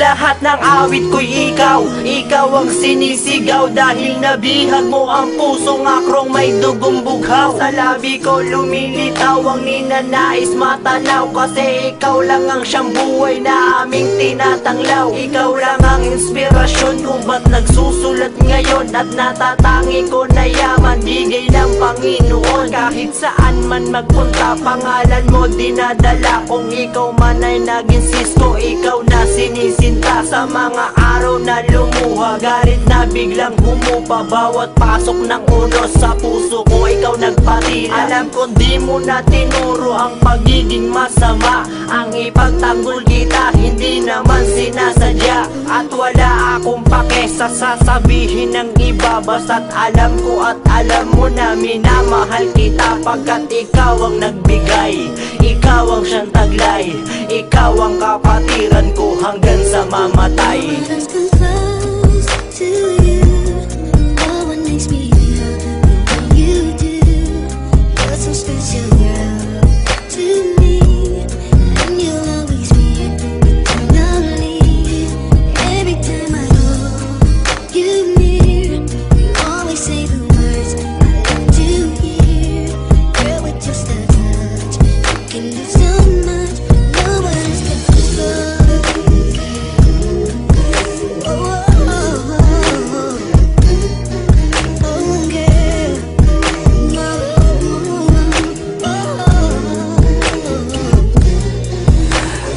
lahat ng awit ko'y ikaw. Ikaw ang sinisigaw dahil nabihag mo ang pusong akrong may dugong bughaw. Sa labi ko lumilitaw ang ninanais matanaw, kasi ikaw lang ang siyang buhay na aming tinatanglaw. Ikaw lang ang inspirasyon kung ba't nagsusulat ngayon, at natatangi ko na yaman bigay ng Panginoon. Kahit saan man magpunta pangalan mo dinadala. Kung ikaw man ay nag-insisto, ikaw na sinisinta. Sa mga araw na lumuha, galit na biglang humupa. Bawat pasok ng unos sa puso ko, ikaw nagpatila. Alam ko di mo na tinuro ang pagiging masama. Ang ipagtanggol kita, hindi naman sinasadya. At wala akong pake sa sasabihin ng iba, basta't alam ko at alam mo na minamahal kita. Pagkat ikaw ang nagbigay, ikaw ang siyang taglay, ikaw ang kapatiran ko hanggang sa mamatay.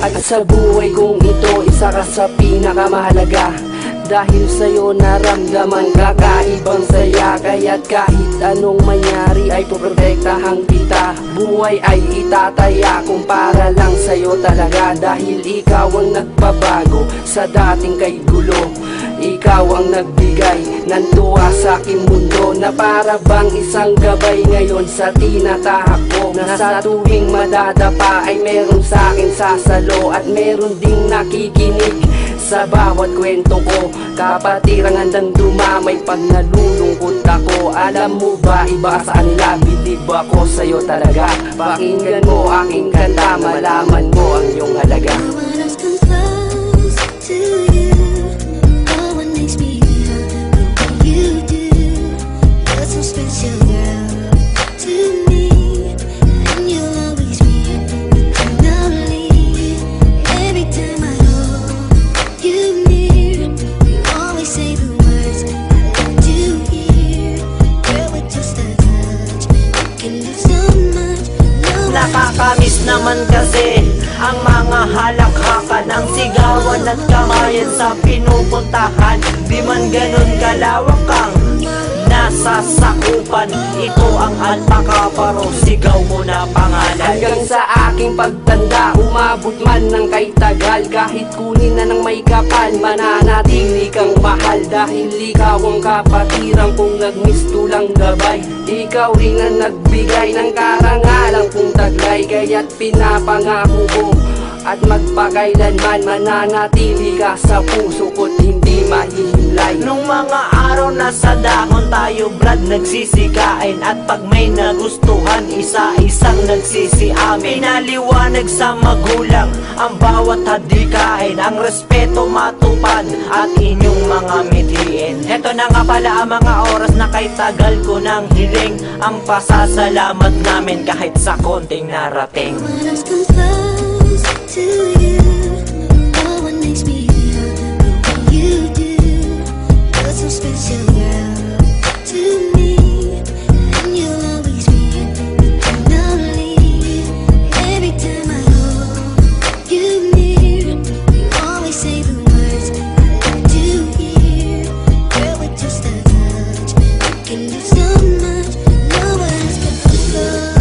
At sa buhay kong ito, isa ka sa pinakamahalaga. Dahil sa'yo naramdaman kakaibang saya. Kaya't kahit anong mangyari ay poprotektahan kita. Buhay ay itataya kung para lang sa'yo talaga. Dahil ikaw ang nagbabago sa dating kay gulo. Ikaw ang nagbigay ng tuwa sa aking mundo, na para bang isang gabay ngayon sa tinatahak ko. Na sa tuwing madadapa ay meron sa akin sasalo, at meron ding nakikinig sa bawat kwento ko. Kapatirang handang dumamay pag nalulungkot ako. Alam mo ba, iba sa kanila, bilib ako sa'yo talaga. Pakinggan mo aking kanta, malaman mo ang iyong halaga. Nakakamiss naman kasi ang mga halakhakan, ang sigawan at kamayan sa pinupuntahan. Di man ganun kalawak ang nasa sakupan. Ito ang alpakaparo, sigaw mo na pangalan. Hanggang sa aking pagtanda, umabot man ng kay tagal. Kahit kunin na ng may kapal, mananatili kang mahal. Dahil ikaw ang kapatiran kong nagmistulang gabay. Ikaw rin ang nagbigay ng karangalang kong taglay. Kaya't pinapangako ko at magpakailanman mananatili ka sa puso ko't hindi mahihimlay. Nung mga araw na sa dahon tayo brad nagsisikain, at pag may nagustuhan isa-isang nagsisiamin. Pinaliwanag sa magulang ang bawat hadikain, ang respeto matupad at inyong mga mithiin. Heto na nga pala ang mga oras na kay tagal ko nang hiling, ang pasasalamat namin kahit sa konting narating. To you, no one makes me feel the way you do. You're so special, girl, to me, and you'll always be lonely. Every time I hold you near, you always say the words I love to hear. Girl, with just a touch, you can do so much. No words can love.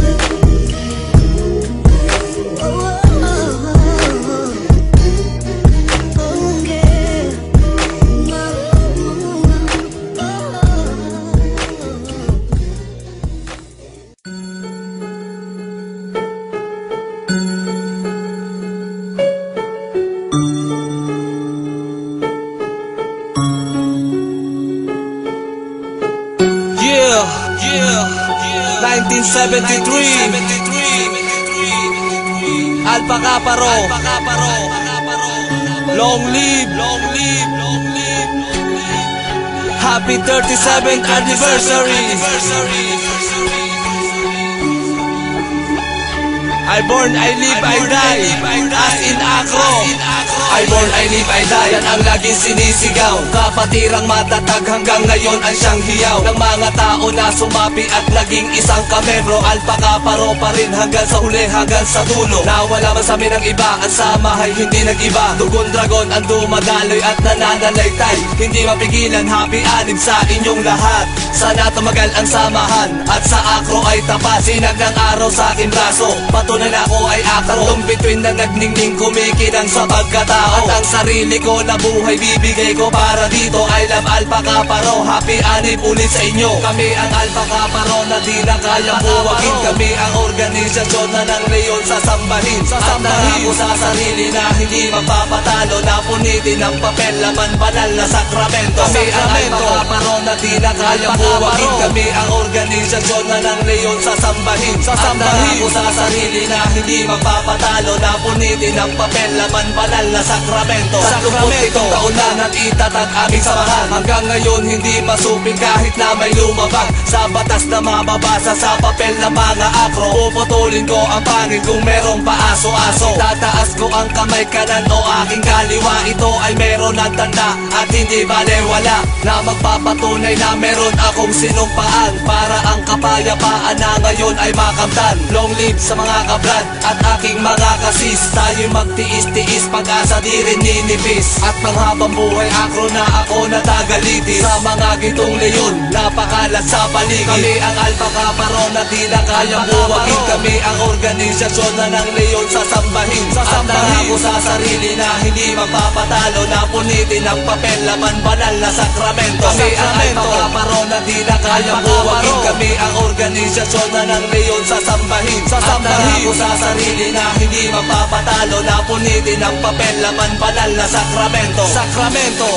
Yeah, 1973 Alpakaparo Long live, long live, long live. Happy 37th anniversary. I born, I live, I die, as in Acro. I born, I live, I die, yan ang laging sinisigaw. Kapatirang matatag hanggang ngayon ang siyang hiyaw ng mga tao na sumapi at naging isang kamembro. Alpaka paro pa rin hanggang sa huli, hanggang sa dulo. Nawala man sa amin ang iba, ang sama ay hindi nag-iba. Dugon dragon ang dumadaloy at nananalaytay. Hindi mapigilan, happy anib sa inyong lahat. Sana tumagal ang samahan at sa Acro ay tapat. Sinag ng araw sa aking braso, patunay na ako ay Acro. Tatlong bituin na nagningning kumikinang sa pagkatao. At ang sarili ko na buhay bibigay ko para dito. I love Alpaka Paro, happy anib ulit sa inyo. Kami ang Alpaka Paro na di na kayang buwagin. Kami ang organisasyon na ng leon sasambahin. At nangako sa sarili na hindi magpapatalo, na punitin ang papel, laman banal na sakramento. Kami ang Alpaka Paro na di na kayang buwagin. Kami ang organisasyon na ng leon sasambahin. At nangako sa sarili na hindi magpapatalo, na punitin ang papel, laman banal na sakramento. Sa 27 taon na itatag aming samahan. Hanggang ngayon hindi masupin kahit na may lumabag sa batas na mababasa sa papel na mga Acro. Puputulin ko ang pangil kung merong paaso-aso. Tataas ko ang kamay kanan o aking kaliwa. Ito ay meron ng tanda at hindi balewala, na magpapatunay na meron akong sinumpaan para ang kapayapaan na ngayon ay makamtan. Long live sa mga kabrad at aking mga kasis. Tayo magtiis-tiis, pag-asa di rin ninipis. At panghabang buhay Acro na ako natagalitis. Sa mga gitong leon, napakalat sa paligid. Kami ang Alpaka Paro na di na kayang buwagin. Kami ang organisasyon na ng leon sasambahin. At nangako sa sarili na hindi magpapatalo, na punitin ang papel, laman banal na sakramento. Kami ang Alpaka Paro na di na kayang buwagin. Kami ang organisasyon na ng leon sasambahin. At nangako sa sarili na hindi magpapatalo, na punitin ang papel, laman banal na sakramento. Sakramento.